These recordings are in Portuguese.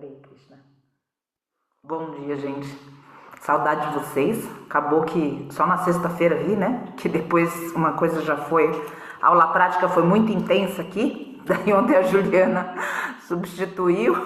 Hare Krishna. Bom dia, gente. Saudade de vocês. Acabou que só na sexta-feira vi, né? Que depois uma coisa já foi... A aula prática foi muito intensa aqui. Daí ontem a Juliana substituiu.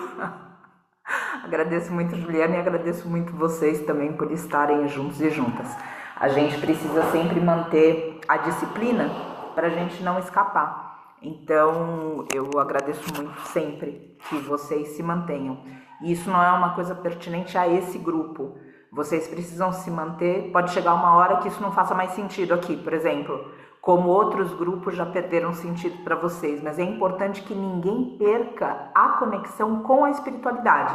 Agradeço muito a Juliana e agradeço muito vocês também por estarem juntos e juntas. A gente precisa sempre manter a disciplina para a gente não escapar. Então, eu agradeço muito sempre que vocês se mantenham. E isso não é uma coisa pertinente a esse grupo. Vocês precisam se manter. Pode chegar uma hora que isso não faça mais sentido aqui, por exemplo, como outros grupos já perderam sentido para vocês. Mas é importante que ninguém perca a conexão com a espiritualidade.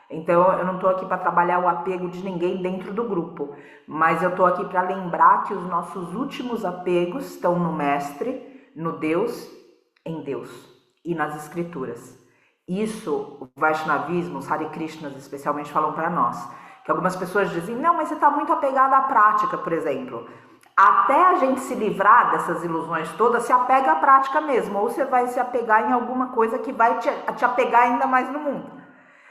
Então, eu não estou aqui para trabalhar o apego de ninguém dentro do grupo, mas eu estou aqui para lembrar que os nossos últimos apegos estão no Mestre, no Deus, em Deus e nas Escrituras. Isso, o Vaishnavismo, os Hare Krishnas especialmente falam para nós, que algumas pessoas dizem, não, mas você está muito apegado à prática, por exemplo. Até a gente se livrar dessas ilusões todas, se apega à prática mesmo, ou você vai se apegar em alguma coisa que vai te apegar ainda mais no mundo.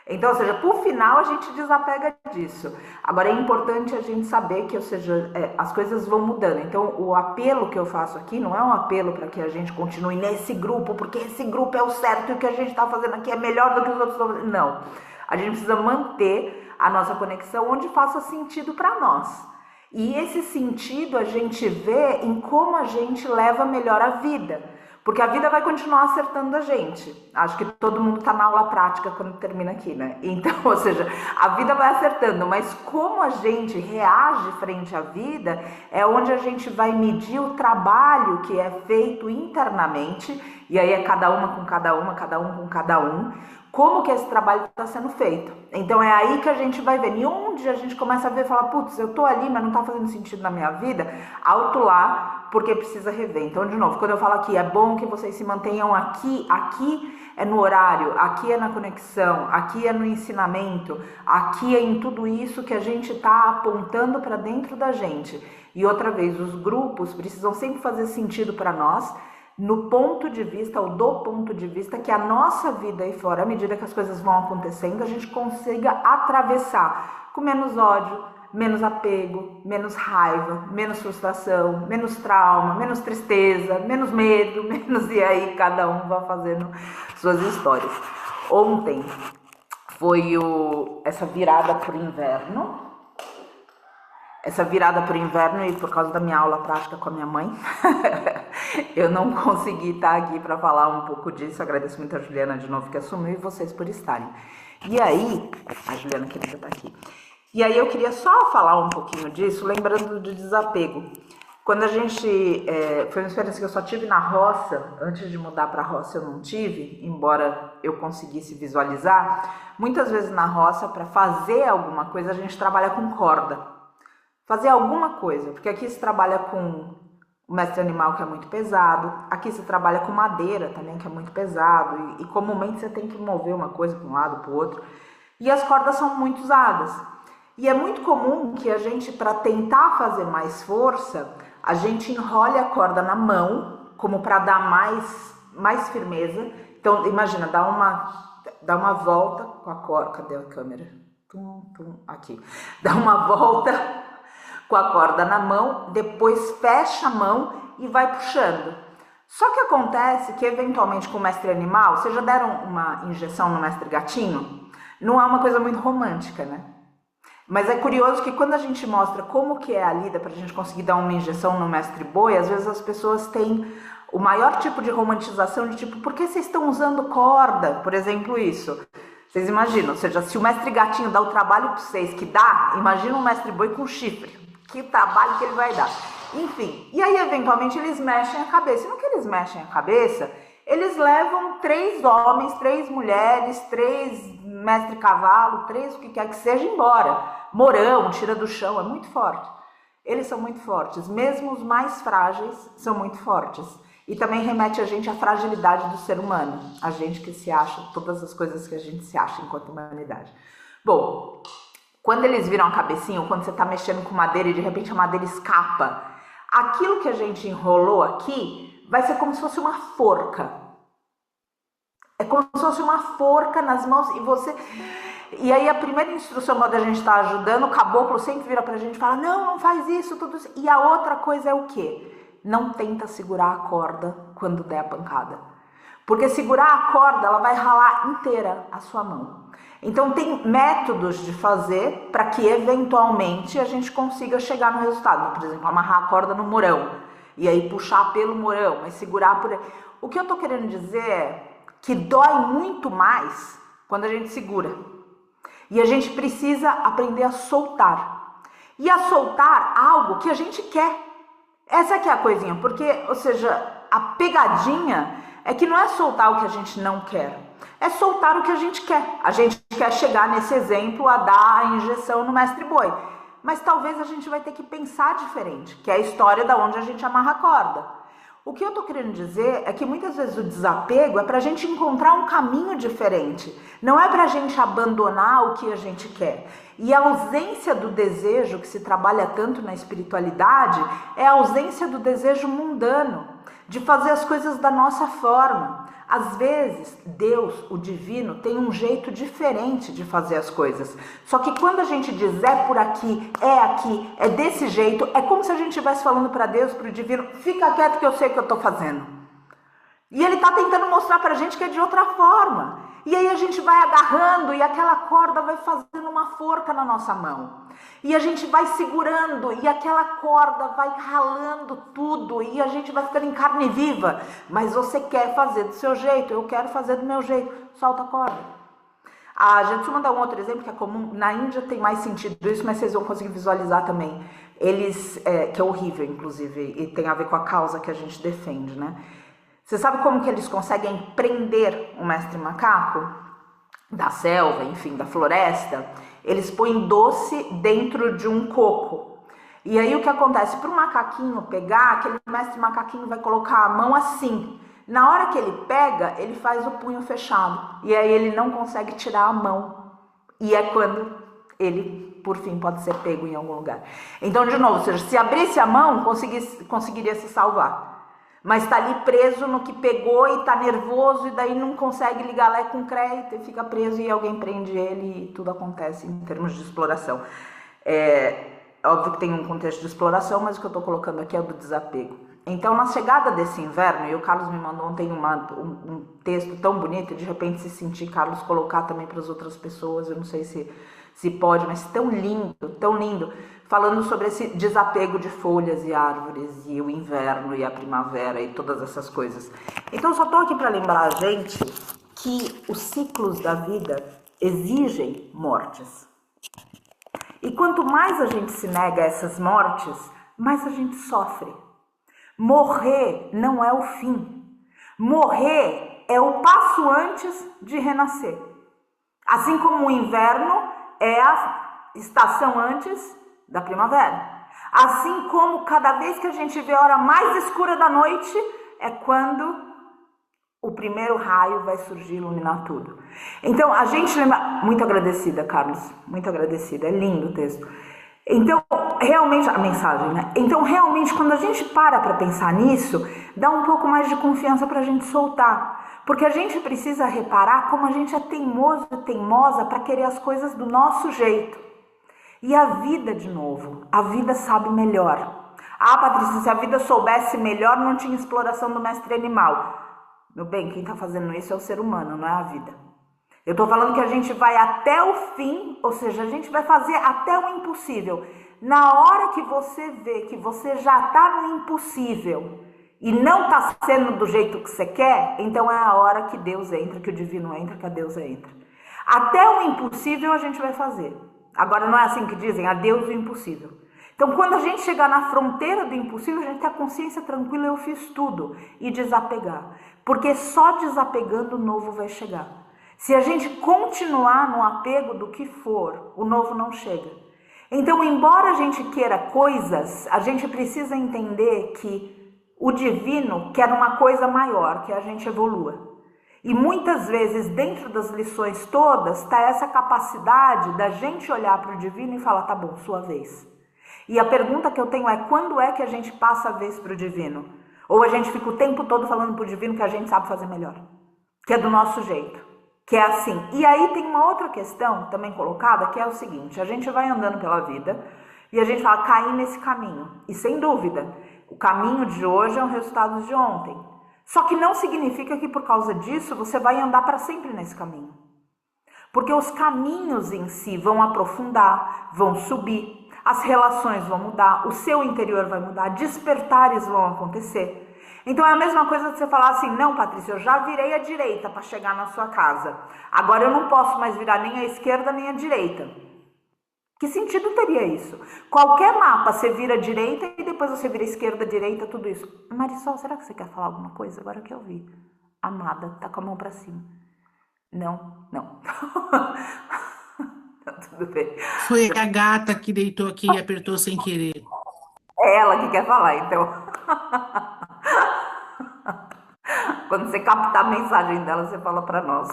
Então, ou seja, por final a gente desapega disso. Agora é importante a gente saber que, ou seja, as coisas vão mudando. Então, o apelo que eu faço aqui não é um apelo para que a gente continue nesse grupo, porque esse grupo é o certo e o que a gente está fazendo aqui é melhor do que os outros estão fazendo. Não. A gente precisa manter a nossa conexão onde faça sentido para nós. E esse sentido a gente vê em como a gente leva melhor a vida. Porque a vida vai continuar acertando a gente. Acho que todo mundo está na aula prática quando termina aqui, né? Então, ou seja, a vida vai acertando, mas como a gente reage frente à vida é onde a gente vai medir o trabalho que é feito internamente, e aí é cada uma com cada uma, cada um com cada um, como que esse trabalho está sendo feito. Então é aí que a gente vai ver. E onde a gente começa a ver e falar, putz, eu tô ali, mas não está fazendo sentido na minha vida, alto lá, porque precisa rever. Então, de novo, quando eu falo aqui, é bom que vocês se mantenham aqui é no horário, aqui é na conexão, aqui é no ensinamento, aqui é em tudo isso que a gente está apontando para dentro da gente. E outra vez, os grupos precisam sempre fazer sentido para nós, no ponto de vista, ou do ponto de vista que a nossa vida aí fora, à medida que as coisas vão acontecendo, a gente consiga atravessar com menos ódio, menos apego, menos raiva, menos frustração, menos trauma, menos tristeza, menos medo, menos... E aí cada um vai fazendo suas histórias. Ontem foi essa virada para o inverno. Essa virada para o inverno, e por causa da minha aula prática com a minha mãe, eu não consegui estar aqui para falar um pouco disso. Agradeço muito a Juliana de novo que assumiu e vocês por estarem. E aí, a Juliana querida está aqui. E aí eu queria só falar um pouquinho disso, lembrando do desapego. Quando a gente... foi uma experiência que eu só tive na roça. Antes de mudar para a roça eu não tive, embora eu conseguisse visualizar. Muitas vezes na roça, para fazer alguma coisa, a gente trabalha com corda. Fazer alguma coisa, porque aqui se trabalha com o mestre animal, que é muito pesado. Aqui se trabalha com madeira também, que é muito pesado. E comumente você tem que mover uma coisa para um lado, para o outro. E as cordas são muito usadas. E é muito comum que a gente, para tentar fazer mais força, a gente enrole a corda na mão, como para dar mais firmeza. Então, imagina, dá uma volta com a corda. Cadê a câmera? Aqui. Dá uma volta com a corda na mão, depois fecha a mão e vai puxando. Só que acontece que, eventualmente, com o mestre animal, vocês já deram uma injeção no mestre gatinho? Não é uma coisa muito romântica, né? Mas é curioso que quando a gente mostra como que é a lida para a gente conseguir dar uma injeção no mestre boi, às vezes as pessoas têm o maior tipo de romantização de tipo, por que vocês estão usando corda? Por exemplo, isso. Vocês imaginam, ou seja, se o mestre gatinho dá o trabalho para vocês que dá, imagina um mestre boi com chifre. Que trabalho que ele vai dar. Enfim, e aí eventualmente eles mexem a cabeça. E no que eles mexem a cabeça, eles levam 3 homens, 3 mulheres, 3 mestre cavalo, 3 o que quer que seja embora. Morão, tira do chão, é muito forte. Eles são muito fortes, mesmo os mais frágeis são muito fortes. E também remete a gente à fragilidade do ser humano. A gente que se acha, todas as coisas que a gente se acha enquanto humanidade. Bom... Quando eles viram a cabecinha, ou quando você está mexendo com madeira e de repente a madeira escapa, aquilo que a gente enrolou aqui vai ser como se fosse uma forca. É como se fosse uma forca nas mãos e você... E aí a primeira instrução quando a gente está ajudando, o caboclo sempre vira pra gente e fala, não, não faz isso, tudo isso. E a outra coisa é o quê? Não tenta segurar a corda quando der a pancada. Porque segurar a corda, ela vai ralar inteira a sua mão. Então tem métodos de fazer para que eventualmente a gente consiga chegar no resultado. Por exemplo, amarrar a corda no morão e aí puxar pelo morão, mas segurar por aí. O que eu tô querendo dizer é que dói muito mais quando a gente segura. E a gente precisa aprender a soltar. E a soltar algo que a gente quer. Essa que é a coisinha, porque, ou seja, a pegadinha é que não é soltar o que a gente não quer, é soltar o que a gente quer. A gente quer chegar nesse exemplo a dar a injeção no mestre boi, mas talvez a gente vai ter que pensar diferente, que é a história da onde a gente amarra a corda. O que eu tô querendo dizer é que muitas vezes o desapego é pra gente encontrar um caminho diferente, não é pra gente abandonar o que a gente quer. E a ausência do desejo, que se trabalha tanto na espiritualidade, é a ausência do desejo mundano, de fazer as coisas da nossa forma. Às vezes, Deus, o divino, tem um jeito diferente de fazer as coisas. Só que quando a gente diz é por aqui, é desse jeito, é como se a gente estivesse falando para Deus, para o divino, fica quieto que eu sei o que eu estou fazendo. E ele está tentando mostrar para a gente que é de outra forma. E aí a gente vai agarrando e aquela corda vai fazendo uma forca na nossa mão. E a gente vai segurando e aquela corda vai ralando tudo e a gente vai ficando em carne viva. Mas você quer fazer do seu jeito, eu quero fazer do meu jeito. Solta a corda. Deixa eu mandar um outro exemplo que é comum. Na Índia tem mais sentido isso, mas vocês vão conseguir visualizar também. Eles, que é horrível, inclusive, e tem a ver com a causa que a gente defende, né? Você sabe como que eles conseguem prender o mestre macaco? Da selva, enfim, da floresta. Eles põem doce dentro de um coco. E aí o que acontece? Para o macaquinho pegar, aquele mestre macaquinho vai colocar a mão assim. Na hora que ele pega, ele faz o punho fechado. E aí ele não consegue tirar a mão. E é quando ele, por fim, pode ser pego em algum lugar. Então, de novo, ou seja, se abrisse a mão, conseguiria se salvar. Mas está ali preso no que pegou e está nervoso e daí não consegue ligar Lé com crédito e fica preso e alguém prende ele e tudo acontece em termos de exploração. Óbvio que tem um contexto de exploração, mas o que eu estou colocando aqui é o do desapego. Então, na chegada desse inverno, e o Carlos me mandou ontem um texto tão bonito, e de repente se sentir Carlos colocar também para as outras pessoas, eu não sei se pode, mas tão lindo, falando sobre esse desapego de folhas e árvores, e o inverno e a primavera e todas essas coisas. Então, só estou aqui para lembrar a gente que os ciclos da vida exigem mortes. E quanto mais a gente se nega a essas mortes, mais a gente sofre. Morrer não é o fim. Morrer é o passo antes de renascer. Assim como o inverno é a estação antes da primavera. Assim como cada vez que a gente vê a hora mais escura da noite, é quando o primeiro raio vai surgir e iluminar tudo. Então, a gente lembra... Muito agradecida, Carlos. Muito agradecida. É lindo o texto. Então, realmente... A mensagem, né? Então, realmente, quando a gente para pensar nisso, dá um pouco mais de confiança pra gente soltar. Porque a gente precisa reparar como a gente é teimoso e teimosa para querer as coisas do nosso jeito. E a vida, de novo, a vida sabe melhor. Patrícia, se a vida soubesse melhor, não tinha exploração do mestre animal. Meu bem, quem está fazendo isso é o ser humano, não é a vida. Eu estou falando que a gente vai até o fim, ou seja, a gente vai fazer até o impossível. Na hora que você vê que você já está no impossível e não está sendo do jeito que você quer, então é a hora que Deus entra, que o divino entra, que a deusa entra. Até o impossível a gente vai fazer. Agora não é assim que dizem, adeus o impossível. Então quando a gente chegar na fronteira do impossível, a gente tem a consciência tranquila, eu fiz tudo, e desapegar. Porque só desapegando o novo vai chegar. Se a gente continuar no apego do que for, o novo não chega. Então, embora a gente queira coisas, a gente precisa entender que o divino quer uma coisa maior, que a gente evolua. E muitas vezes, dentro das lições todas, está essa capacidade da gente olhar para o divino e falar, tá bom, sua vez. E a pergunta que eu tenho é, quando é que a gente passa a vez para o divino? Ou a gente fica o tempo todo falando para o divino que a gente sabe fazer melhor? que é do nosso jeito, que é assim. E aí tem uma outra questão também colocada, que é o seguinte: a gente vai andando pela vida e a gente fala, cair nesse caminho. E sem dúvida, o caminho de hoje é o resultado de ontem. Só que não significa que por causa disso você vai andar para sempre nesse caminho. Porque os caminhos em si vão aprofundar, vão subir, as relações vão mudar, o seu interior vai mudar, despertares vão acontecer. Então é a mesma coisa de você falar assim, não, Patrícia, eu já virei à direita para chegar na sua casa. Agora eu não posso mais virar nem à esquerda nem à direita. Que sentido teria isso? Qualquer mapa você vira à direita e depois você vira à esquerda, direita, tudo isso. Marisol, será que você quer falar alguma coisa? Agora que eu vi. Amada, tá com a mão para cima. Não. Tá tudo bem. Foi a gata que deitou aqui e apertou sem querer. É ela que quer falar, então. Quando você captar a mensagem dela, você fala para nós.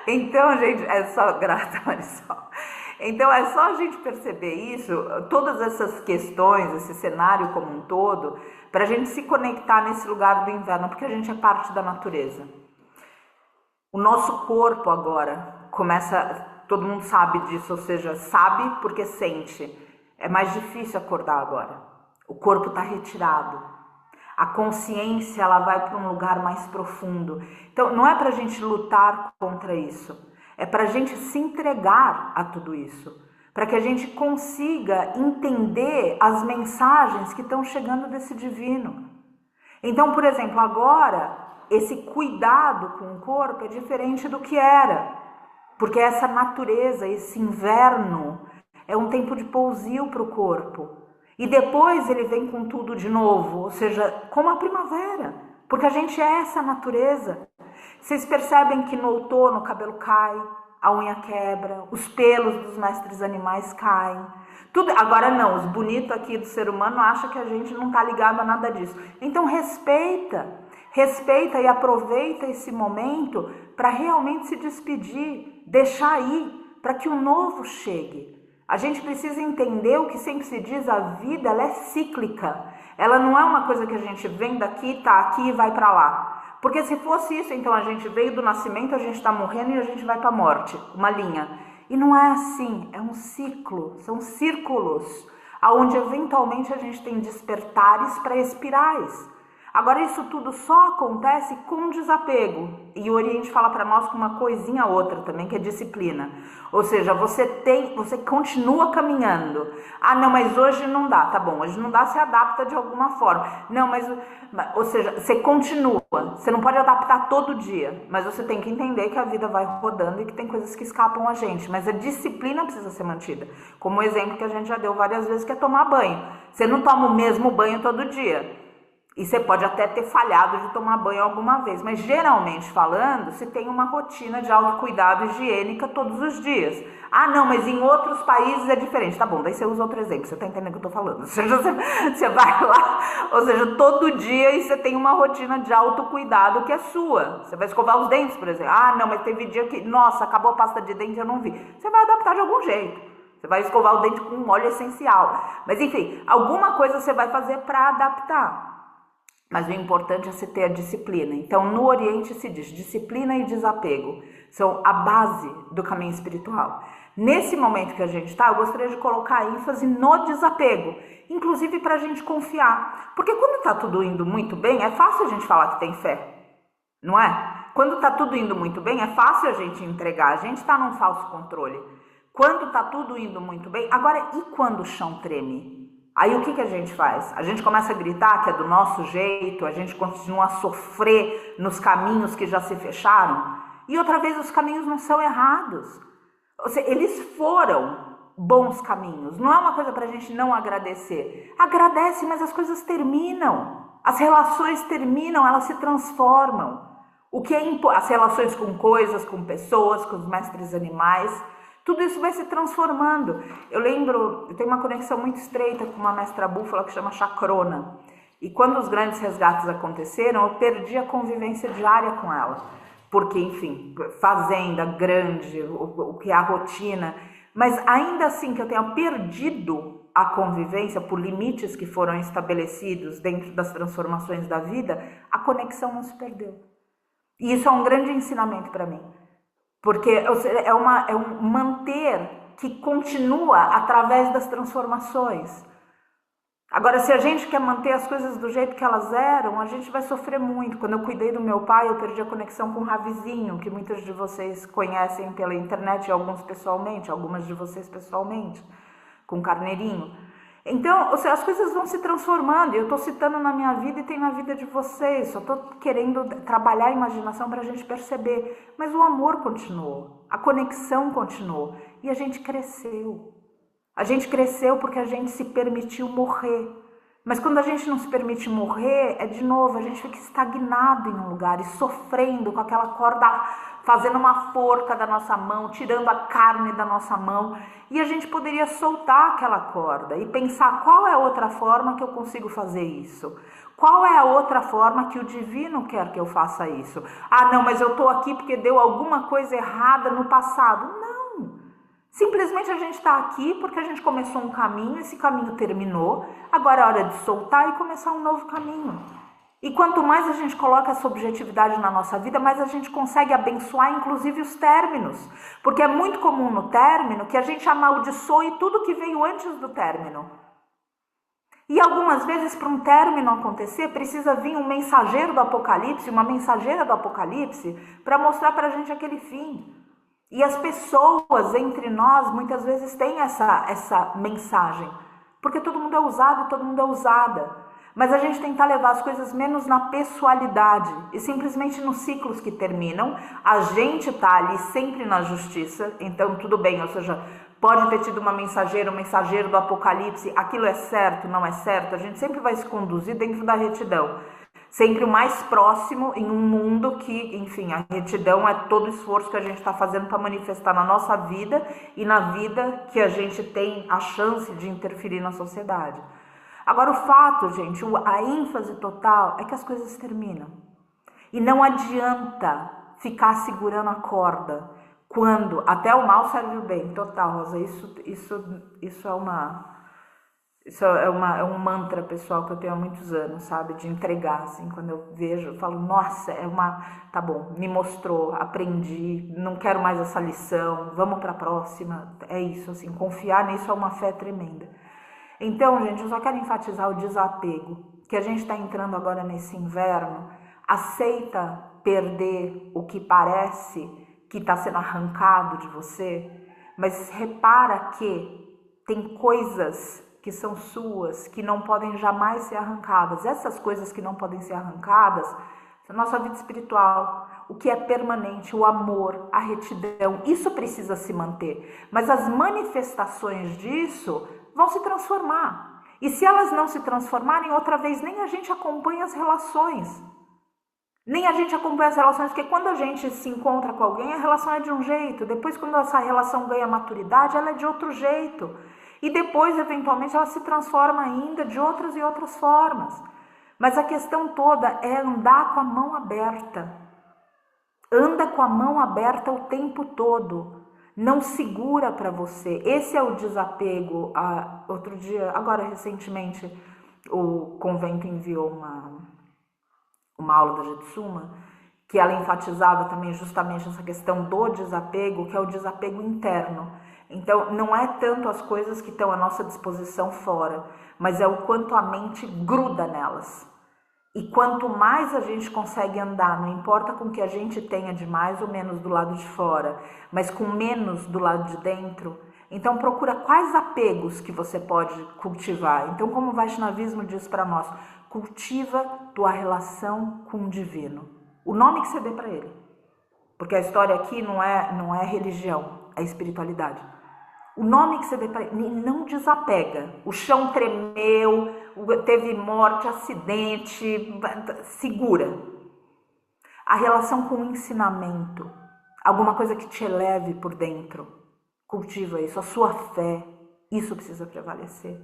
Então, gente, é só grata, Marisol. Então, é só a gente perceber isso, todas essas questões, esse cenário como um todo, para a gente se conectar nesse lugar do inverno, porque a gente é parte da natureza. O nosso corpo agora começa, todo mundo sabe disso, ou seja, sabe porque sente. É mais difícil acordar agora. O corpo está retirado. A consciência, ela vai para um lugar mais profundo. Então, não é para a gente lutar contra isso. É para a gente se entregar a tudo isso. Para que a gente consiga entender as mensagens que estão chegando desse divino. Então, por exemplo, agora, esse cuidado com o corpo é diferente do que era. Porque essa natureza, esse inverno, é um tempo de pousio para o corpo. E depois ele vem com tudo de novo, ou seja, como a primavera. Porque a gente é essa natureza. Vocês percebem que no outono o cabelo cai, a unha quebra, os pelos dos mestres animais caem. Tudo, agora não, os bonitos aqui do ser humano acham que a gente não está ligado a nada disso. Então respeita e aproveita esse momento para realmente se despedir, deixar ir, para que o novo chegue. A gente precisa entender o que sempre se diz, a vida ela é cíclica. Ela não é uma coisa que a gente vem daqui, tá aqui e vai para lá. Porque se fosse isso, então a gente veio do nascimento, a gente está morrendo e a gente vai para a morte, uma linha. E não é assim, é um ciclo, são círculos, onde eventualmente a gente tem despertares para espirais. Agora isso tudo só acontece com desapego. E o Oriente fala para nós com uma coisinha outra também, que é disciplina. Ou seja, você continua caminhando. Ah, não, mas hoje não dá. Tá bom, hoje não dá, você adapta de alguma forma. Não, ou seja, você continua. Você não pode adaptar todo dia, mas você tem que entender que a vida vai rodando e que tem coisas que escapam a gente. Mas a disciplina precisa ser mantida. Como o exemplo que a gente já deu várias vezes, que é tomar banho. Você não toma o mesmo banho todo dia. E você pode até ter falhado de tomar banho alguma vez, mas geralmente falando, se tem uma rotina de autocuidado higiênica todos os dias. Ah, não, mas em outros países é diferente. Tá bom, daí você usa outro exemplo, você tá entendendo o que eu tô falando. Ou seja, você vai lá, ou seja, todo dia e você tem uma rotina de autocuidado que é sua. Você vai escovar os dentes, por exemplo. Ah, não, mas teve dia que, nossa, acabou a pasta de dente, eu não vi. Você vai adaptar de algum jeito. Você vai escovar o dente com um óleo essencial. Mas enfim, alguma coisa você vai fazer para adaptar. Mas o importante é você ter a disciplina. Então, no Oriente se diz disciplina e desapego. São a base do caminho espiritual. Nesse momento que a gente está, eu gostaria de colocar ênfase no desapego. Inclusive para a gente confiar. Porque quando está tudo indo muito bem, é fácil a gente falar que tem fé. Não é? Quando está tudo indo muito bem, é fácil a gente entregar. A gente está num falso controle. Quando está tudo indo muito bem... Agora, e quando o chão treme? Aí o que a gente faz? A gente começa a gritar que é do nosso jeito, a gente continua a sofrer nos caminhos que já se fecharam. E outra vez, os caminhos não são errados. Ou seja, eles foram bons caminhos. Não é uma coisa para a gente não agradecer. Agradece, mas as coisas terminam. As relações terminam, elas se transformam. As relações com coisas, com pessoas, com os mestres animais... Tudo isso vai se transformando. Eu tenho uma conexão muito estreita com uma mestra búfala que chama Chacrona. E quando os grandes resgates aconteceram, eu perdi a convivência diária com ela. Porque, enfim, fazenda grande, o que é a rotina. Mas ainda assim que eu tenha perdido a convivência, por limites que foram estabelecidos dentro das transformações da vida, a conexão não se perdeu. E isso é um grande ensinamento para mim, porque é um manter que continua através das transformações. Agora, se a gente quer manter as coisas do jeito que elas eram, a gente vai sofrer muito. Quando eu cuidei do meu pai, eu perdi a conexão com o Ravizinho, que muitos de vocês conhecem pela internet, alguns pessoalmente, algumas de vocês pessoalmente, com o Carneirinho. Então, ou seja, as coisas vão se transformando, e eu estou citando na minha vida e tem na vida de vocês, só estou querendo trabalhar a imaginação para a gente perceber. Mas o amor continuou, a conexão continuou, e a gente cresceu. A gente cresceu porque a gente se permitiu morrer. Mas quando a gente não se permite morrer, é de novo, a gente fica estagnado em um lugar e sofrendo com aquela corda, fazendo uma forca da nossa mão, tirando a carne da nossa mão. E a gente poderia soltar aquela corda e pensar qual é a outra forma que eu consigo fazer isso. Qual é a outra forma que o divino quer que eu faça isso? Ah, não, mas eu estou aqui porque deu alguma coisa errada no passado. Não. Simplesmente a gente está aqui porque a gente começou um caminho, esse caminho terminou, agora é hora de soltar e começar um novo caminho. E quanto mais a gente coloca essa objetividade na nossa vida, mais a gente consegue abençoar inclusive os términos. Porque é muito comum no término que a gente amaldiçoe tudo que veio antes do término. E algumas vezes, para um término acontecer, precisa vir um mensageiro do Apocalipse, uma mensageira do Apocalipse, para mostrar para a gente aquele fim. E as pessoas entre nós muitas vezes têm essa mensagem, porque todo mundo é usado, todo mundo é usada. Mas a gente tentar levar as coisas menos na pessoalidade e simplesmente nos ciclos que terminam. A gente tá ali sempre na justiça, então tudo bem, ou seja, pode ter tido uma mensageira, um mensageiro do Apocalipse, aquilo é certo, não é certo, a gente sempre vai se conduzir dentro da retidão. Sempre o mais próximo em um mundo que, enfim, a retidão é todo o esforço que a gente está fazendo para manifestar na nossa vida e na vida que a gente tem a chance de interferir na sociedade. Agora, o fato, gente, a ênfase total é que as coisas terminam. E não adianta ficar segurando a corda quando até o mal serve o bem. Total, Rosa, isso é um mantra pessoal que eu tenho há muitos anos, sabe? De entregar, assim, quando eu vejo, eu falo, nossa, tá bom, me mostrou, aprendi, não quero mais essa lição, vamos para a próxima. É isso, assim, confiar nisso é uma fé tremenda. Então, gente, eu só quero enfatizar o desapego, que a gente está entrando agora nesse inverno. Aceita perder o que parece que está sendo arrancado de você, mas repara que tem coisas que são suas, que não podem jamais ser arrancadas. Essas coisas que não podem ser arrancadas, a nossa vida espiritual, o que é permanente, o amor, a retidão, isso precisa se manter. Mas as manifestações disso vão se transformar. E se elas não se transformarem, outra vez, nem a gente acompanha as relações. Nem a gente acompanha as relações, porque quando a gente se encontra com alguém, a relação é de um jeito. Depois, quando essa relação ganha maturidade, ela é de outro jeito. E depois, eventualmente, ela se transforma ainda de outras e outras formas. Mas a questão toda é andar com a mão aberta. Anda com a mão aberta o tempo todo. Não segura para você. Esse é o desapego. Outro dia, agora recentemente, o convento enviou uma aula da Jetsuma, que ela enfatizava também justamente essa questão do desapego, que é o desapego interno. Então, não é tanto as coisas que estão à nossa disposição fora, mas é o quanto a mente gruda nelas. E quanto mais a gente consegue andar, não importa com o que a gente tenha de mais ou menos do lado de fora, mas com menos do lado de dentro, então procura quais apegos que você pode cultivar. Então, como o Vaishnavismo diz para nós, cultiva tua relação com o divino. O nome que você dê para ele. Porque a história aqui não é religião, é espiritualidade. O nome que você dê para ele, não desapega. O chão tremeu, teve morte, acidente, segura. A relação com o ensinamento, alguma coisa que te eleve por dentro, cultiva isso. A sua fé, isso precisa prevalecer.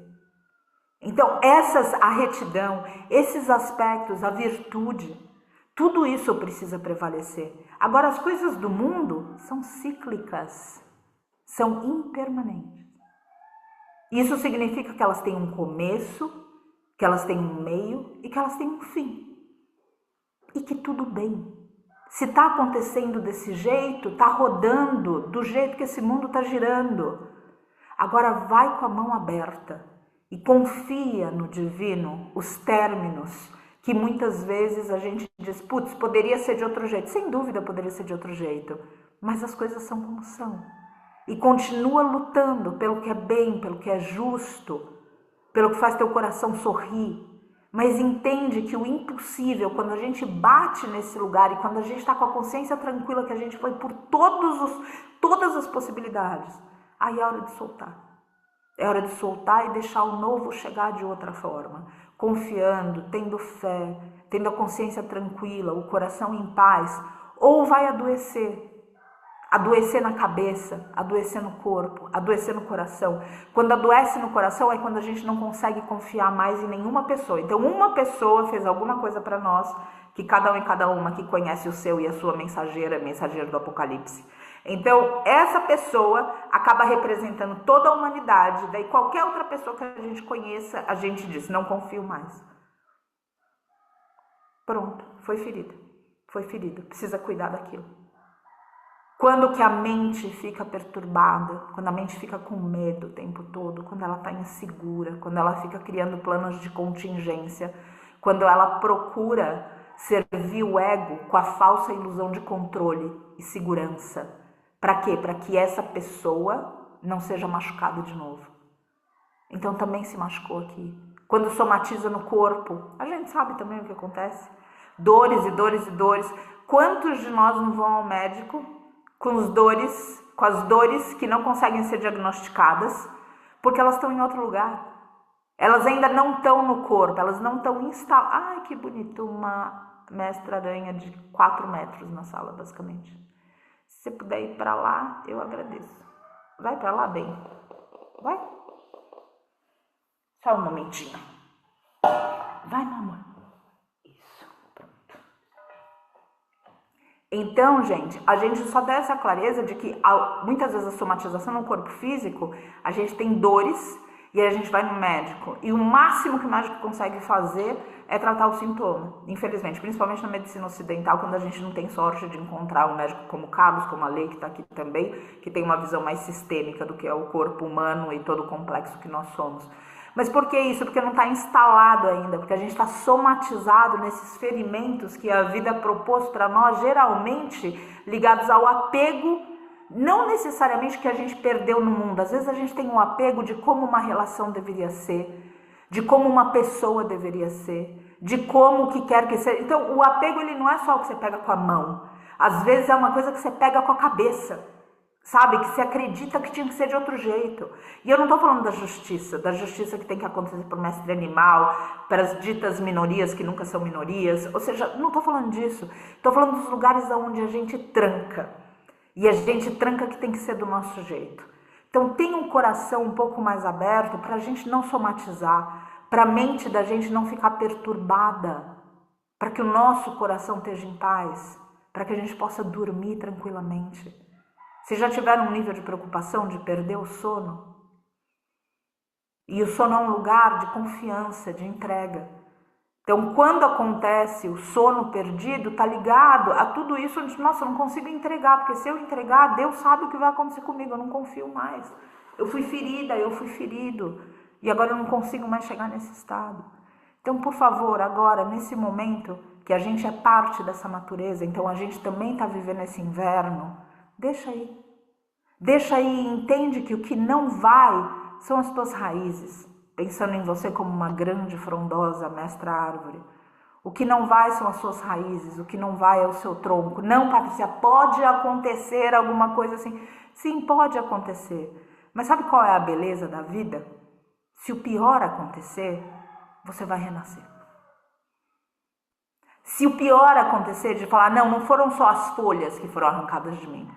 Então, a retidão, esses aspectos, a virtude, tudo isso precisa prevalecer. Agora, as coisas do mundo são cíclicas, são impermanentes. Isso significa que elas têm um começo, que elas têm um meio e que elas têm um fim. E que tudo bem. Se está acontecendo desse jeito, está rodando do jeito que esse mundo está girando. Agora vai com a mão aberta e confia no divino os términos que muitas vezes a gente diz, putz, poderia ser de outro jeito. Sem dúvida poderia ser de outro jeito, mas as coisas são como são. E continua lutando pelo que é bem, pelo que é justo, pelo que faz teu coração sorrir. Mas entende que o impossível, quando a gente bate nesse lugar e quando a gente está com a consciência tranquila que a gente foi por todas as possibilidades, aí é hora de soltar. É hora de soltar e deixar o novo chegar de outra forma. Confiando, tendo fé, tendo a consciência tranquila, o coração em paz. Ou vai adoecer. Adoecer na cabeça, adoecer no corpo, adoecer no coração. Quando adoece no coração é quando a gente não consegue confiar mais em nenhuma pessoa. Então uma pessoa fez alguma coisa para nós, que cada um e cada uma que conhece o seu e a sua mensageira do Apocalipse. Então essa pessoa acaba representando toda a humanidade. Daí qualquer outra pessoa que a gente conheça, a gente diz, não confio mais. Pronto, foi ferida. Foi ferido, precisa cuidar daquilo. Quando que a mente fica perturbada, quando a mente fica com medo o tempo todo, quando ela está insegura, quando ela fica criando planos de contingência, quando ela procura servir o ego com a falsa ilusão de controle e segurança. Para quê? Para que essa pessoa não seja machucada de novo. Então também se machucou aqui. Quando somatiza no corpo, a gente sabe também o que acontece. Dores e dores e dores. Quantos de nós não vão ao médico com as dores que não conseguem ser diagnosticadas, porque elas estão em outro lugar. Elas ainda não estão no corpo, elas não estão instaladas. Ai, que bonito, uma mestra-aranha de 4 metros na sala, basicamente. Se você puder ir para lá, eu agradeço. Vai para lá, bem. Vai. Só um momentinho. Vai, meu amor. Então, gente, a gente só dá essa clareza de que muitas vezes a somatização no corpo físico, a gente tem dores e aí a gente vai no médico. E o máximo que o médico consegue fazer é tratar o sintoma, infelizmente. Principalmente na medicina ocidental, quando a gente não tem sorte de encontrar um médico como Carlos, como a Lei, que está aqui também, que tem uma visão mais sistêmica do que é o corpo humano e todo o complexo que nós somos. Mas por que isso? Porque não está instalado ainda, porque a gente está somatizado nesses ferimentos que a vida propôs para nós, geralmente ligados ao apego, não necessariamente que a gente perdeu no mundo. Às vezes a gente tem um apego de como uma relação deveria ser, de como uma pessoa deveria ser, de como que quer que seja. Então o apego ele não é só o que você pega com a mão, às vezes é uma coisa que você pega com a cabeça. Sabe, que você acredita que tinha que ser de outro jeito. E eu não estou falando da justiça que tem que acontecer por mestre animal, para as ditas minorias que nunca são minorias. Ou seja, não estou falando disso. Estou falando dos lugares onde a gente tranca. E a gente tranca que tem que ser do nosso jeito. Então tenha um coração um pouco mais aberto para a gente não somatizar, para a mente da gente não ficar perturbada, para que o nosso coração esteja em paz, para que a gente possa dormir tranquilamente. Se já tiver um nível de preocupação de perder o sono, e o sono é um lugar de confiança, de entrega. Então, quando acontece o sono perdido, tá ligado a tudo isso onde, nossa, eu não consigo entregar, porque se eu entregar, Deus sabe o que vai acontecer comigo, eu não confio mais. Eu fui ferida, eu fui ferido, e agora eu não consigo mais chegar nesse estado. Então, por favor, agora, nesse momento, que a gente é parte dessa natureza, então a gente também está vivendo esse inverno, deixa aí. Deixa aí e entende que o que não vai são as tuas raízes. Pensando em você como uma grande, frondosa mestra árvore. O que não vai são as suas raízes, o que não vai é o seu tronco. Não, Patrícia, pode acontecer alguma coisa assim. Sim, pode acontecer. Mas sabe qual é a beleza da vida? Se o pior acontecer, você vai renascer. Se o pior acontecer, de falar, não foram só as folhas que foram arrancadas de mim.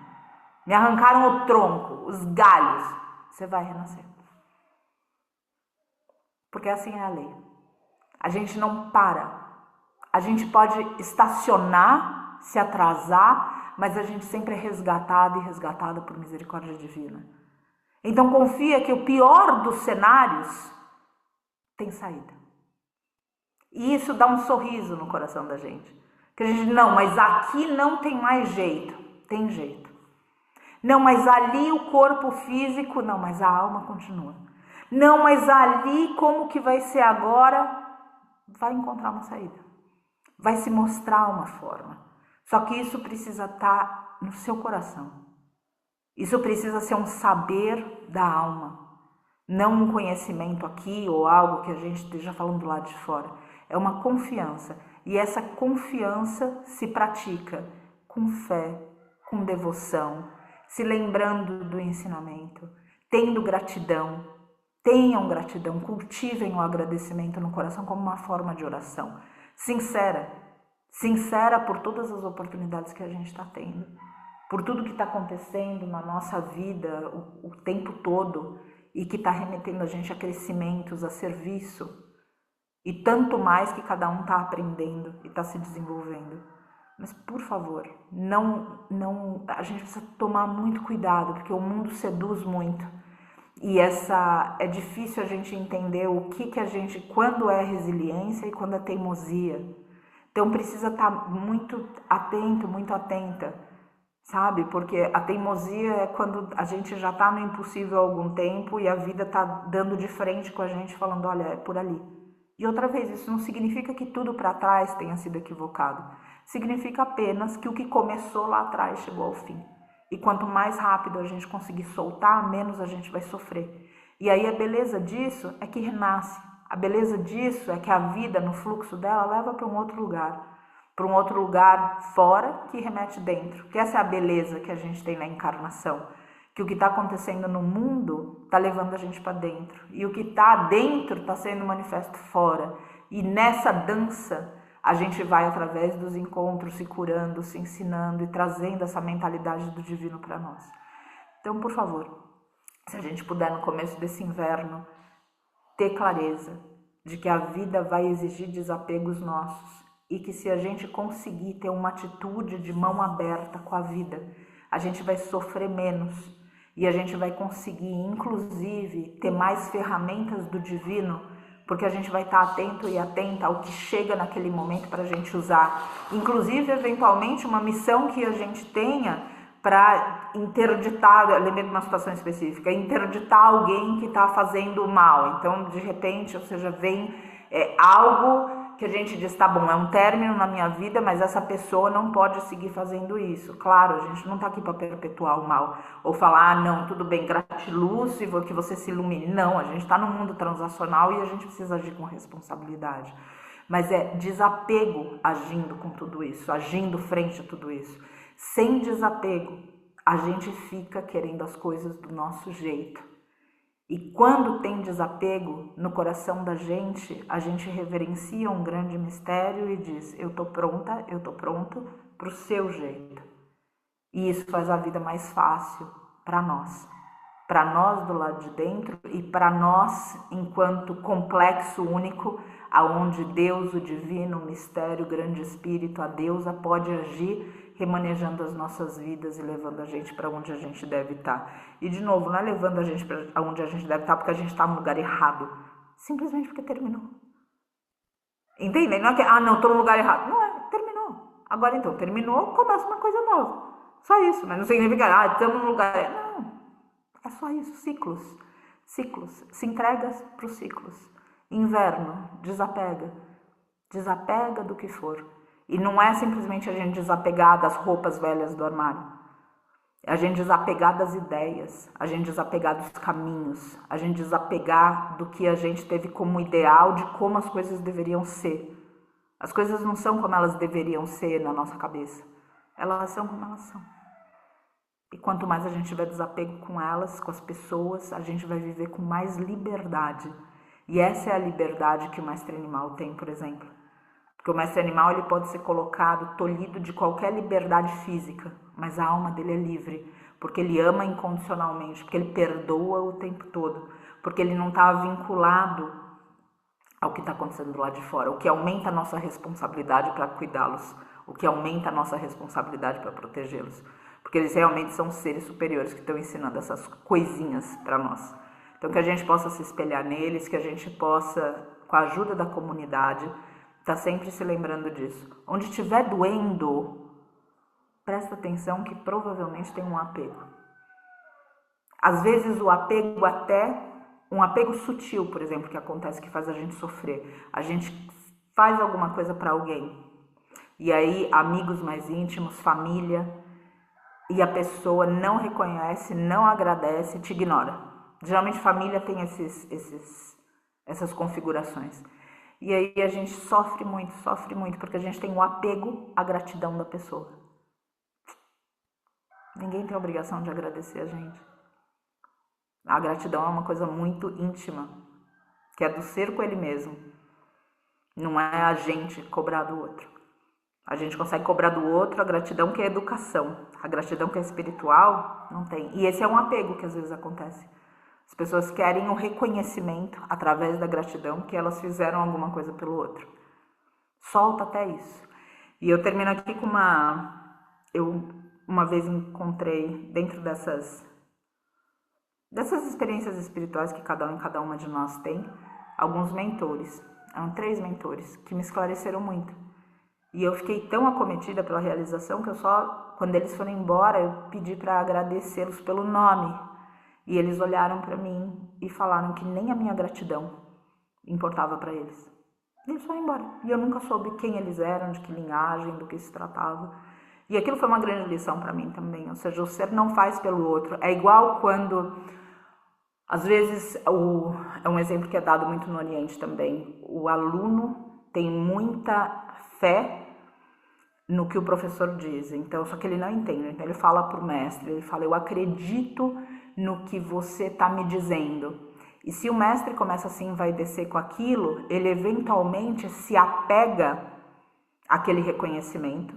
Me arrancaram o tronco, os galhos. Você vai renascer. Porque assim é a lei. A gente não para. A gente pode estacionar, se atrasar, mas a gente sempre é resgatado e resgatada por misericórdia divina. Então confia que o pior dos cenários tem saída. E isso dá um sorriso no coração da gente. Que a gente, não, mas aqui não tem mais jeito. Tem jeito. Não, mas ali o corpo físico, não, mas a alma continua. Não, mas ali como que vai ser agora? Vai encontrar uma saída. Vai se mostrar uma forma. Só que isso precisa estar no seu coração. Isso precisa ser um saber da alma. Não um conhecimento aqui ou algo que a gente esteja falando do lado de fora. É uma confiança. E essa confiança se pratica com fé, com devoção, se lembrando do ensinamento, tendo gratidão. Tenham gratidão, cultivem o agradecimento no coração como uma forma de oração. Sincera. Sincera por todas as oportunidades que a gente está tendo. Por tudo que está acontecendo na nossa vida o tempo todo e que está remetendo a gente a crescimentos, a serviço. E tanto mais que cada um está aprendendo e está se desenvolvendo. Mas, por favor, a gente precisa tomar muito cuidado, porque o mundo seduz muito. E é difícil a gente entender o que a gente, quando é resiliência e quando é teimosia. Então precisa estar muito atento, muito atenta, sabe? Porque a teimosia é quando a gente já está no impossível há algum tempo e a vida está dando de frente com a gente, falando, olha, é por ali. E outra vez, isso não significa que tudo para trás tenha sido equivocado. Significa apenas que o que começou lá atrás chegou ao fim. E quanto mais rápido a gente conseguir soltar, menos a gente vai sofrer. E aí a beleza disso é que renasce. A beleza disso é que a vida, no fluxo dela, leva para um outro lugar. Para um outro lugar fora que remete dentro. Que essa é a beleza que a gente tem na encarnação. Que o que está acontecendo no mundo está levando a gente para dentro. E o que está dentro está sendo manifesto fora. E nessa dança a gente vai através dos encontros se curando, se ensinando e trazendo essa mentalidade do divino para nós. Então, por favor, se a gente puder no começo desse inverno ter clareza de que a vida vai exigir desapegos nossos e que se a gente conseguir ter uma atitude de mão aberta com a vida, a gente vai sofrer menos e a gente vai conseguir, inclusive, ter mais ferramentas do divino, porque a gente vai estar atento e atenta ao que chega naquele momento para a gente usar. Inclusive, eventualmente, uma missão que a gente tenha para interditar, eu lembrei de uma situação específica, interditar alguém que está fazendo mal. Então, de repente, ou seja, vem algo que a gente diz, tá bom, é um término na minha vida, mas essa pessoa não pode seguir fazendo isso. Claro, a gente não está aqui para perpetuar o mal, ou falar, não, tudo bem, gratiluz e que você se ilumine. Não, a gente está no mundo transacional e a gente precisa agir com responsabilidade. Mas é desapego agindo com tudo isso, agindo frente a tudo isso. Sem desapego, a gente fica querendo as coisas do nosso jeito. E quando tem desapego no coração da gente, a gente reverencia um grande mistério e diz, eu tô pronta, eu tô pronto pro seu jeito. E isso faz a vida mais fácil para nós do lado de dentro e para nós enquanto complexo único, aonde Deus, o divino, o mistério, o grande espírito, a deusa pode agir remanejando as nossas vidas e levando a gente para onde a gente deve estar. E de novo, não é levando a gente para onde a gente deve estar porque a gente está no lugar errado, simplesmente porque terminou. Entendem? Não é que, não, estou no lugar errado. Não é, terminou. Agora então, terminou, começa uma coisa nova. Só isso, mas não significa, estamos no lugar errado. Não, é só isso, ciclos. Ciclos, se entrega para os ciclos. Inverno, desapega do que for. E não é simplesmente a gente desapegar das roupas velhas do armário. É a gente desapegar das ideias, a gente desapegar dos caminhos, a gente desapegar do que a gente teve como ideal de como as coisas deveriam ser. As coisas não são como elas deveriam ser na nossa cabeça. Elas são como elas são. E quanto mais a gente tiver desapego com elas, com as pessoas, a gente vai viver com mais liberdade. E essa é a liberdade que o mestre animal tem, por exemplo. Porque o mestre animal ele pode ser colocado, tolhido de qualquer liberdade física, mas a alma dele é livre, porque ele ama incondicionalmente, porque ele perdoa o tempo todo, porque ele não está vinculado ao que está acontecendo do lado de fora, o que aumenta a nossa responsabilidade para cuidá-los, o que aumenta a nossa responsabilidade para protegê-los. Porque porque eles realmente são seres superiores que estão ensinando essas coisinhas para nós. Então que a gente possa se espelhar neles, que a gente possa, com a ajuda da comunidade, estar sempre se lembrando disso. Onde estiver doendo, presta atenção que provavelmente tem um apego. Às vezes o apego até, um apego sutil, por exemplo, que acontece, que faz a gente sofrer. A gente faz alguma coisa para alguém, e aí amigos mais íntimos, família, e a pessoa não reconhece, não agradece, te ignora. Geralmente família tem essas configurações. E aí a gente sofre muito, porque a gente tem um apego à gratidão da pessoa. Ninguém tem a obrigação de agradecer a gente. A gratidão é uma coisa muito íntima, que é do ser com ele mesmo. Não é a gente cobrar do outro. A gente consegue cobrar do outro a gratidão que é educação. A gratidão que é espiritual, não tem. E esse é um apego que às vezes acontece. As pessoas querem o reconhecimento através da gratidão que elas fizeram alguma coisa pelo outro. Solta até isso. E eu termino aqui com eu uma vez encontrei dentro dessas experiências espirituais que cada uma de nós tem, alguns mentores. Eram 3 mentores que me esclareceram muito. E eu fiquei tão acometida pela realização que eu só, quando eles foram embora, eu pedi para agradecê-los pelo nome. E eles olharam para mim e falaram que nem a minha gratidão importava para eles. E eles foram embora. E eu nunca soube quem eles eram, de que linhagem, do que se tratava. E aquilo foi uma grande lição para mim também. Ou seja, o ser não faz pelo outro. É igual quando, às vezes, é um exemplo que é dado muito no Oriente também. O aluno tem muita fé no que o professor diz, então, só que ele não entende. Então ele fala para o mestre, ele fala, eu acredito no que você está me dizendo. E se o mestre começa assim, vai descer com aquilo, ele eventualmente se apega àquele reconhecimento,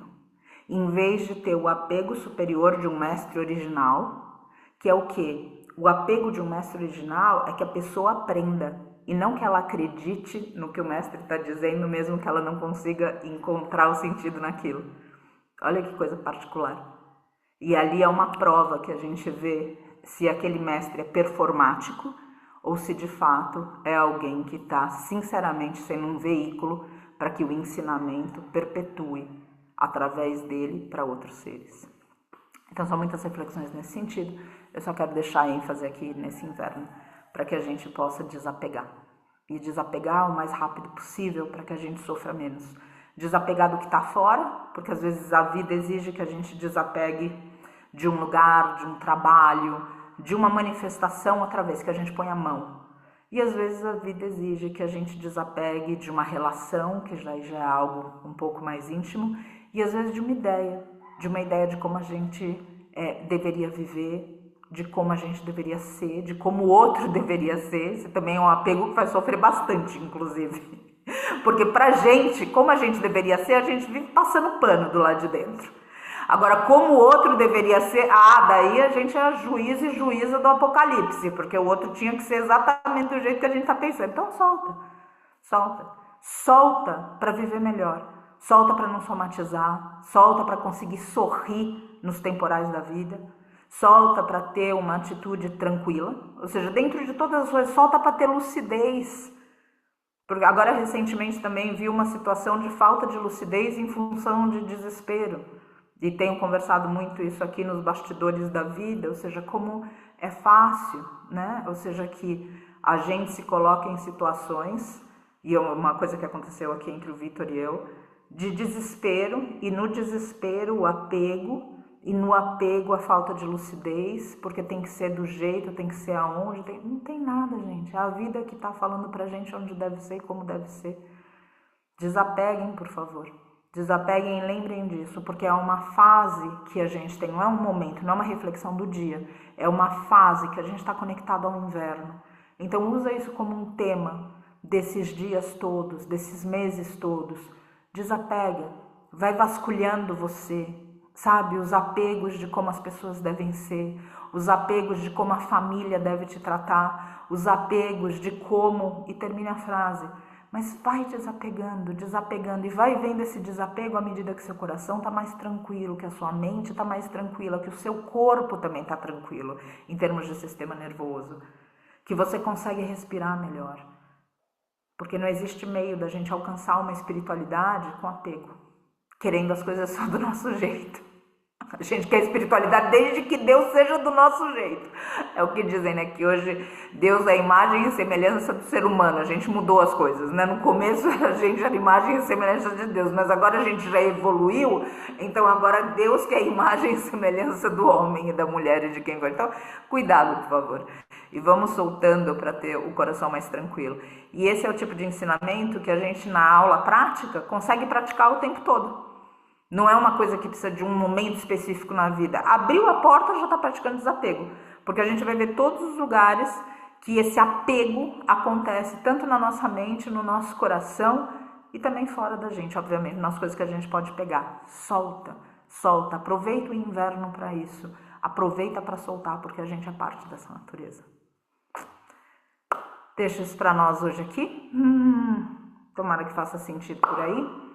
em vez de ter o apego superior de um mestre original, que é o quê? O apego de um mestre original é que a pessoa aprenda, e não que ela acredite no que o mestre está dizendo, mesmo que ela não consiga encontrar o sentido naquilo. Olha que coisa particular. E ali é uma prova que a gente vê se aquele mestre é performático ou se de fato é alguém que está sinceramente sendo um veículo para que o ensinamento perpetue através dele para outros seres. Então são muitas reflexões nesse sentido. Eu só quero deixar ênfase aqui nesse inverno para que a gente possa desapegar. E desapegar o mais rápido possível para que a gente sofra menos. Desapegar do que está fora, porque às vezes a vida exige que a gente desapegue de um lugar, de um trabalho, de uma manifestação outra vez que a gente põe a mão. E às vezes a vida exige que a gente desapegue de uma relação, que já é algo um pouco mais íntimo, e às vezes de uma ideia de como a gente deveria viver, de como a gente deveria ser, de como o outro deveria ser. Isso também é um apego que vai sofrer bastante, inclusive. Porque pra gente, como a gente deveria ser, a gente vive passando pano do lado de dentro. Agora, como o outro deveria ser, daí a gente é juiz e juíza do apocalipse, porque o outro tinha que ser exatamente do jeito que a gente tá pensando. Então solta para viver melhor, solta para não somatizar, solta para conseguir sorrir nos temporais da vida, solta para ter uma atitude tranquila, ou seja, dentro de todas as coisas, solta para ter lucidez. Porque agora recentemente também vi uma situação de falta de lucidez em função de desespero. E tenho conversado muito isso aqui nos bastidores da vida, ou seja, como é fácil, né? Ou seja, que a gente se coloca em situações, e uma coisa que aconteceu aqui entre o Vitor e eu, de desespero, e no desespero o apego, e no apego a falta de lucidez, porque tem que ser do jeito, tem que ser aonde, não tem nada, gente. É a vida que está falando pra gente onde deve ser e como deve ser. Desapeguem, por favor. Desapeguem e lembrem disso, porque é uma fase que a gente tem, não é um momento, não é uma reflexão do dia, é uma fase que a gente está conectado ao inverno. Então usa isso como um tema desses dias todos, desses meses todos. Desapega, vai vasculhando você, sabe? Os apegos de como as pessoas devem ser, os apegos de como a família deve te tratar, os apegos de como, e termina a frase, Mas vai desapegando, desapegando, e vai vendo esse desapego à medida que seu coração está mais tranquilo, que a sua mente está mais tranquila, que o seu corpo também está tranquilo, em termos de sistema nervoso, que você consegue respirar melhor. Porque não existe meio da gente alcançar uma espiritualidade com apego, querendo as coisas só do nosso jeito. A gente quer espiritualidade desde que Deus seja do nosso jeito. É o que dizem, né? Que hoje Deus é a imagem e semelhança do ser humano. A gente mudou as coisas, né? No começo a gente era a imagem e semelhança de Deus, mas agora a gente já evoluiu, então agora Deus que é a imagem e semelhança do homem e da mulher e de quem for. Então, cuidado, por favor. E vamos soltando para ter o coração mais tranquilo. E esse é o tipo de ensinamento que a gente na aula prática consegue praticar o tempo todo. Não é uma coisa que precisa de um momento específico na vida. Abriu a porta, já está praticando desapego. Porque a gente vai ver todos os lugares que esse apego acontece, tanto na nossa mente, no nosso coração e também fora da gente, obviamente, nas coisas que a gente pode pegar. Solta, solta. Aproveita o inverno para isso. Aproveita para soltar, porque a gente é parte dessa natureza. Deixa isso para nós hoje aqui. Tomara que faça sentido por aí.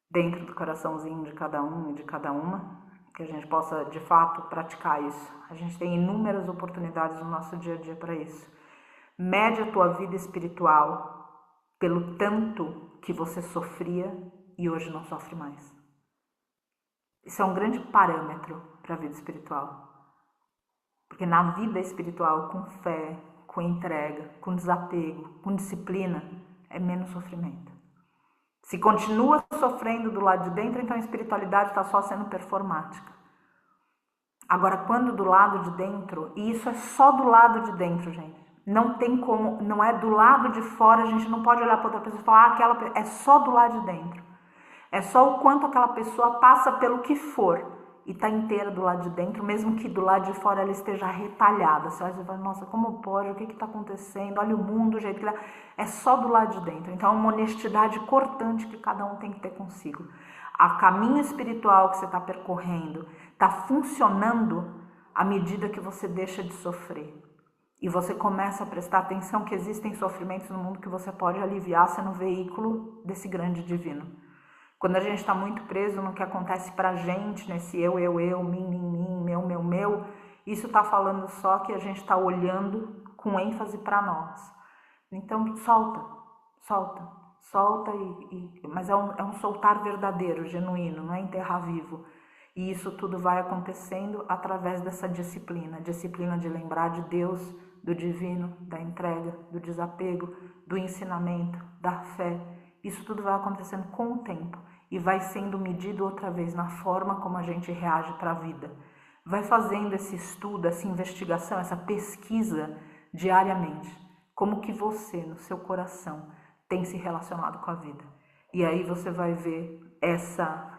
Dentro do coraçãozinho de cada um e de cada uma, que a gente possa de fato praticar isso. A gente tem inúmeras oportunidades no nosso dia a dia para isso. Mede a tua vida espiritual pelo tanto que você sofria e hoje não sofre mais. Isso é um grande parâmetro para a vida espiritual. Porque na vida espiritual, com fé, com entrega, com desapego, com disciplina, é menos sofrimento. Se continua sofrendo do lado de dentro, então a espiritualidade está só sendo performática. Agora, quando do lado de dentro, e isso é só do lado de dentro, gente. Não tem como, não é do lado de fora, a gente não pode olhar para outra pessoa e falar, aquela é só do lado de dentro. É só o quanto aquela pessoa passa pelo que for e está inteira do lado de dentro, mesmo que do lado de fora ela esteja retalhada. Você olha e fala, nossa, como pode? O que está acontecendo? Olha o mundo, o jeito que é só do lado de dentro. Então é uma honestidade cortante que cada um tem que ter consigo. O caminho espiritual que você está percorrendo está funcionando à medida que você deixa de sofrer. E você começa a prestar atenção que existem sofrimentos no mundo que você pode aliviar sendo veículo desse grande divino. Quando a gente está muito preso no que acontece pra gente, nesse eu, mim, meu, isso está falando só que a gente está olhando com ênfase para nós. Então, solta, mas é um soltar verdadeiro, genuíno, não é enterrar vivo. E isso tudo vai acontecendo através dessa disciplina de lembrar de Deus, do divino, da entrega, do desapego, do ensinamento, da fé. Isso tudo vai acontecendo com o tempo e vai sendo medido outra vez na forma como a gente reage para a vida. Vai fazendo esse estudo, essa investigação, essa pesquisa diariamente. Como que você, no seu coração, tem se relacionado com a vida. E aí você vai ver essa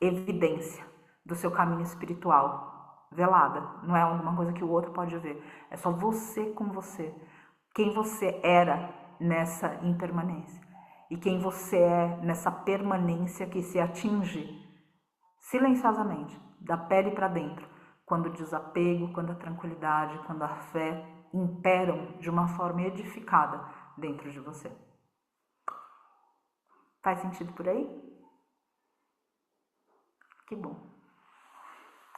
evidência do seu caminho espiritual velada. Não é alguma coisa que o outro pode ver. É só você com você. Quem você era nessa impermanência. E quem você é nessa permanência que se atinge silenciosamente, da pele para dentro, quando o desapego, quando a tranquilidade, quando a fé imperam de uma forma edificada dentro de você. Faz sentido por aí? Que bom.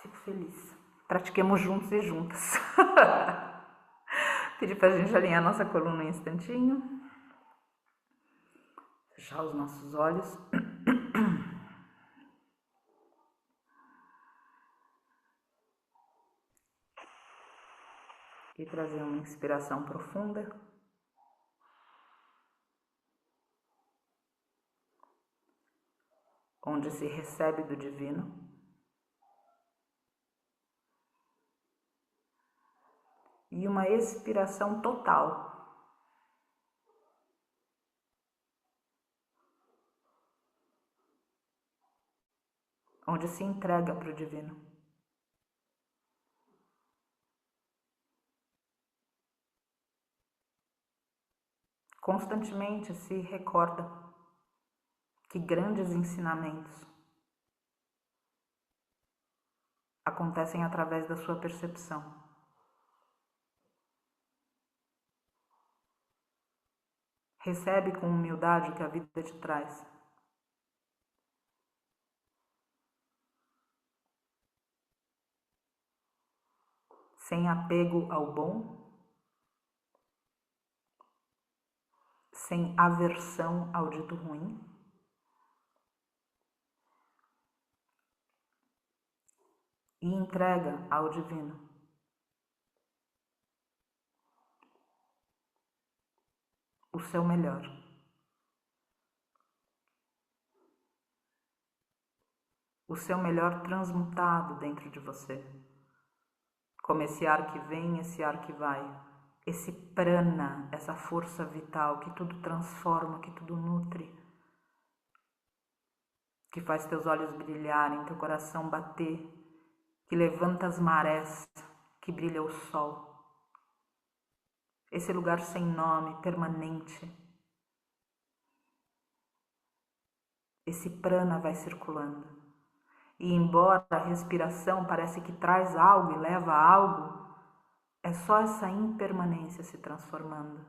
Fico feliz. Pratiquemos juntos e juntas. Pedir pra gente alinhar nossa coluna um instantinho. Fechar os nossos olhos. E trazer uma inspiração profunda. Onde se recebe do divino. E uma expiração total. Onde se entrega para o divino. Constantemente se recorda que grandes ensinamentos acontecem através da sua percepção. Recebe com humildade o que a vida te traz. Sem apego ao bom, sem aversão ao dito ruim, e entrega ao divino. O seu melhor. O seu melhor transmutado dentro de você. Como esse ar que vem, esse ar que vai. Esse prana, essa força vital que tudo transforma, que tudo nutre. Que faz teus olhos brilharem, teu coração bater. Que levanta as marés, que brilha o sol. Esse lugar sem nome, permanente. Esse prana vai circulando. E embora a respiração parece que traz algo e leva a algo, é só essa impermanência se transformando.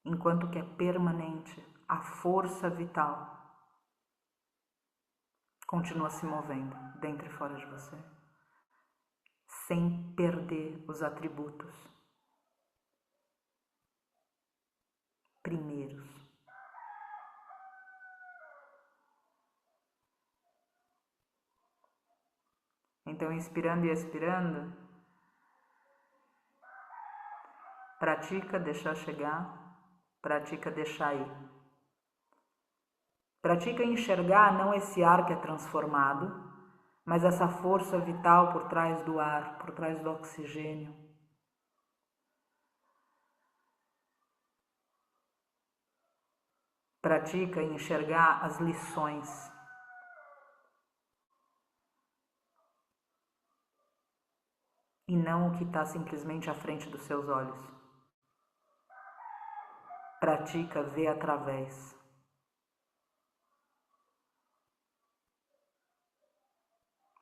Enquanto que é permanente, a força vital continua se movendo dentro e fora de você, sem perder os atributos primeiros. Então, inspirando e expirando, pratica deixar chegar, pratica deixar ir. Pratica enxergar não esse ar que é transformado, mas essa força vital por trás do ar, por trás do oxigênio. Pratica enxergar as lições. E não o que está simplesmente à frente dos seus olhos. Pratica ver através.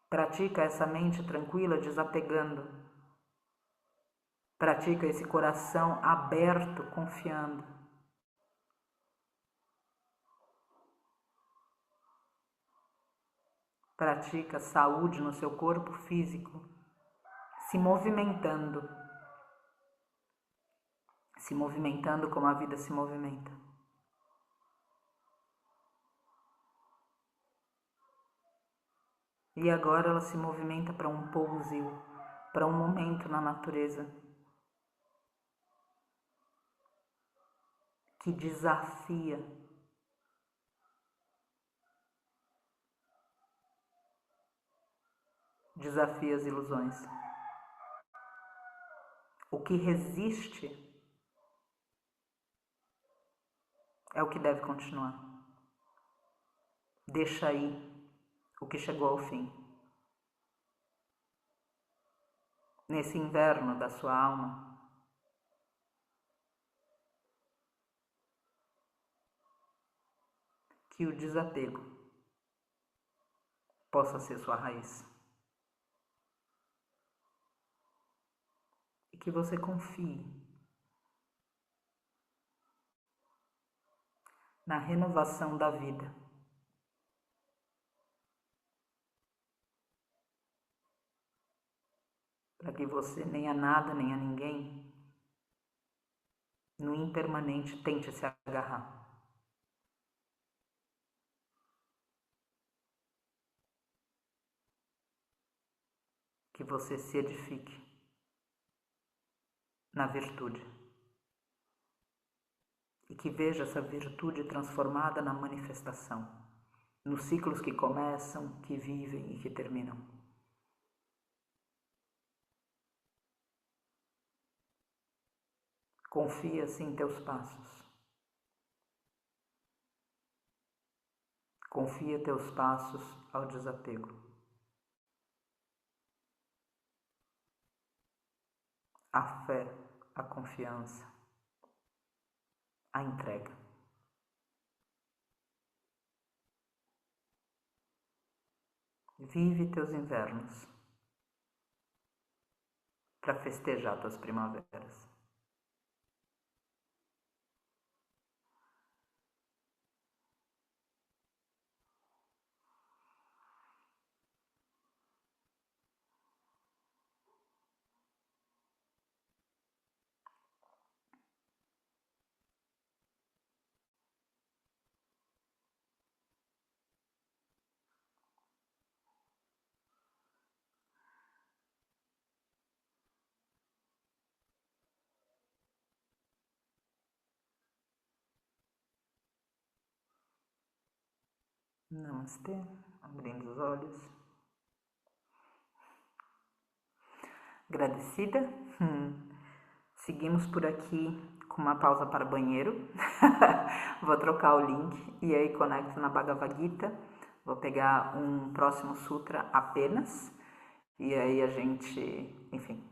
Pratica essa mente tranquila desapegando. Pratica esse coração aberto confiando. Pratica saúde no seu corpo físico, se movimentando como a vida se movimenta. E agora ela se movimenta para um pouso, para um momento na natureza que desafia as ilusões. O que resiste é o que deve continuar. Deixa aí o que chegou ao fim. Nesse inverno da sua alma, que o desapego possa ser sua raiz. E que você confie na renovação da vida. Para que você nem a nada, nem a ninguém, no impermanente, tente se agarrar. Que você se edifique na virtude. E que veja essa virtude transformada na manifestação, nos ciclos que começam, que vivem e que terminam. Confia-se em teus passos. Confia teus passos ao desapego. A fé, a confiança, a entrega. Vive teus invernos. para festejar tuas primaveras. Namastê, abrindo os olhos. Agradecida? Seguimos por aqui com uma pausa para banheiro. Vou trocar o link e aí conecto na Bhagavad Gita. Vou pegar um próximo sutra apenas. E aí a gente, enfim,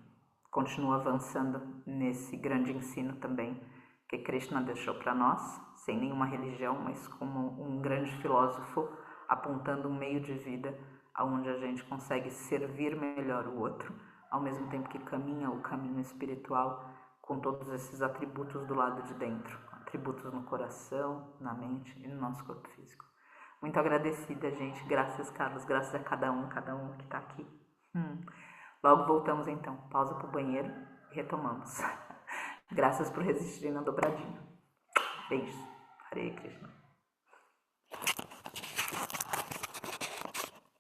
continua avançando nesse grande ensino também que Krishna deixou para nós, sem nenhuma religião, mas como um grande filósofo apontando um meio de vida onde a gente consegue servir melhor o outro, ao mesmo tempo que caminha o caminho espiritual com todos esses atributos do lado de dentro, atributos no coração, na mente e no nosso corpo físico. Muito agradecida, gente. Graças, Carlos. Graças a cada um que está aqui. Logo voltamos então. Pausa pro banheiro e retomamos. Graças por resistirem na dobradinha. Beijo. Hare Krishna.